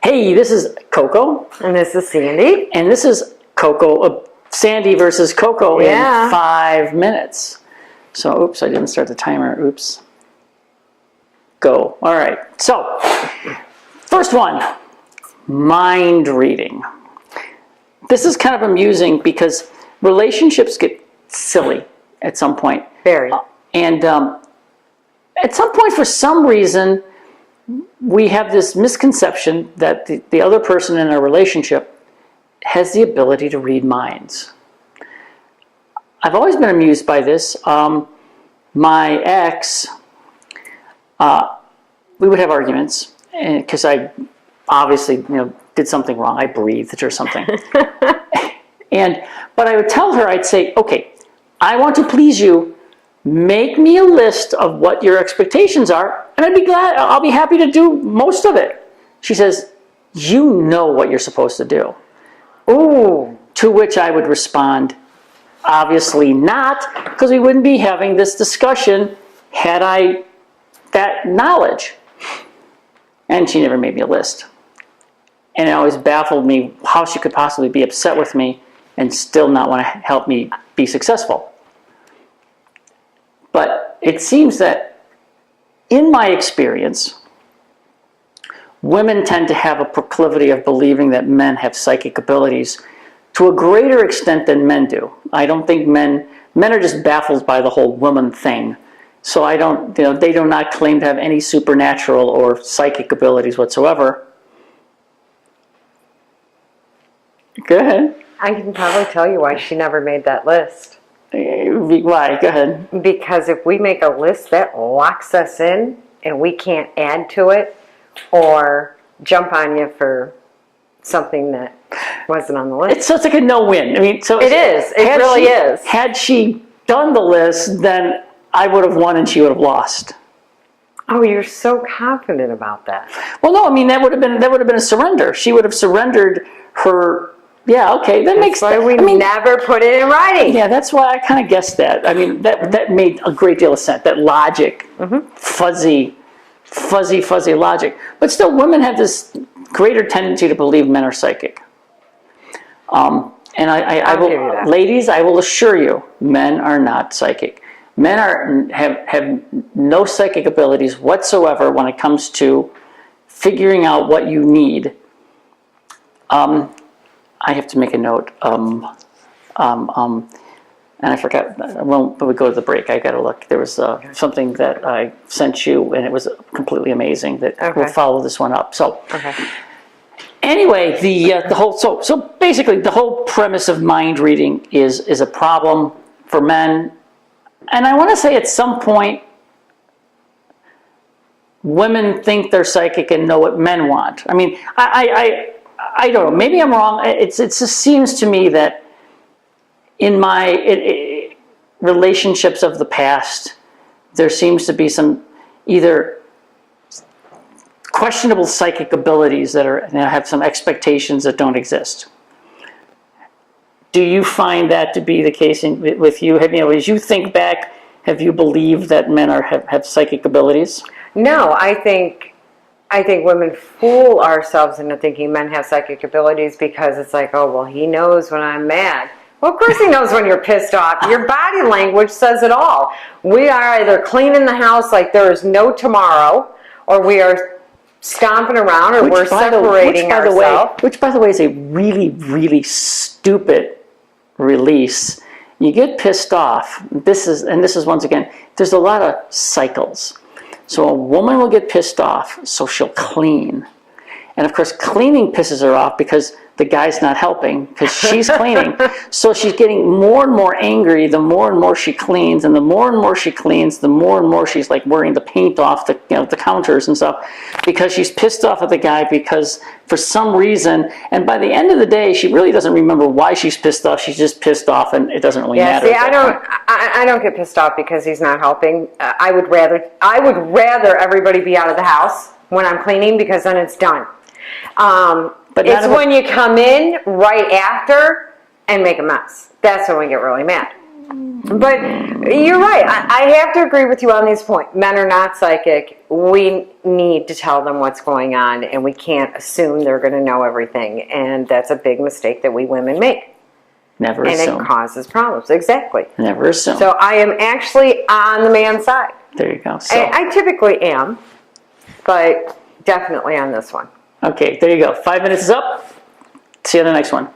Hey, this is Koko. And this is Sandy. And this is Koko, Sandy versus Koko in 5 minutes. So, oops, I didn't start the timer. Oops. Go. All right. So, first one, mind reading. This is kind of amusing because relationships get silly at some point. Very. And at some point, for some reason, we have this misconception that the other person in our relationship has the ability to read minds. I've always been amused by this. My ex, we would have arguments because I obviously, did something wrong. I breathed or something. But I would tell her, I'd say, okay, I want to please you. Make me a list of what your expectations are, and I'll be happy to do most of it. She says, you know what you're supposed to do. Ooh. To which I would respond, obviously not, because we wouldn't be having this discussion had I that knowledge. And she never made me a list. And it always baffled me how she could possibly be upset with me and still not want to help me be successful. But it seems that, in my experience, women tend to have a proclivity of believing that men have psychic abilities to a greater extent than men do. I don't think men are just baffled by the whole woman thing. So they do not claim to have any supernatural or psychic abilities whatsoever. Go ahead. I can probably tell you why she never made that list. Why? Go ahead. Because if we make a list, that locks us in and we can't add to it or jump on you for something that wasn't on the list. So it's like a no-win. It is. It really is. Had she done the list, then I would have won and she would have lost. Oh, you're so confident about that. Well, no, that would have been a surrender. She would have surrendered her. Yeah, okay, That's why we never put it in writing. Yeah, that's why I kind of guessed that. That made a great deal of sense. That logic, fuzzy logic. But still, women have this greater tendency to believe men are psychic. And I will, ladies, I will assure you, men are not psychic. Men have no psychic abilities whatsoever when it comes to figuring out what you need. I have to make a note, and I forgot, when we go to the break, I got to look. There was something that I sent you, and it was completely amazing that we'll follow this one up. So, anyway, the whole, so basically the whole premise of mind reading is a problem for men, and I want to say at some point, women think they're psychic and know what men want. I don't know. Maybe I'm wrong. It just seems to me that in my relationships of the past, there seems to be some either questionable psychic abilities that have some expectations that don't exist. Do you find that to be the case with you? As you think back, have you believed that men have psychic abilities? No, I think women fool ourselves into thinking men have psychic abilities because it's like, oh, well, he knows when I'm mad. Well, of course he knows when you're pissed off. Your body language says it all. We are either cleaning the house like there is no tomorrow, or we are stomping around, or we're separating ourselves. Which, by the way, is a really, really stupid release. You get pissed off. This is once again, there's a lot of cycles. So a woman will get pissed off, so she'll clean. And of course, cleaning pisses her off because the guy's not helping, because she's cleaning. So she's getting more and more angry the more and more she cleans, and the more and more she cleans, the more and more she's like wearing the paint off the counters and stuff, because she's pissed off at the guy because for some reason, and by the end of the day, she really doesn't remember why she's pissed off. She's just pissed off, and it doesn't really matter. See, I don't get pissed off because he's not helping. I would rather everybody be out of the house when I'm cleaning, because then it's done. But it's when you come in right after and make a mess. That's when we get really mad. But you're right. I have to agree with you on these points. Men are not psychic. We need to tell them what's going on, and we can't assume they're going to know everything. And that's a big mistake that we women make. Never and assume. it causes problems. Exactly. Never assume. So I am actually on the man's side. There you go. So, I typically am, but definitely on this one. okay, there you go. 5 minutes is up. See you on the next one.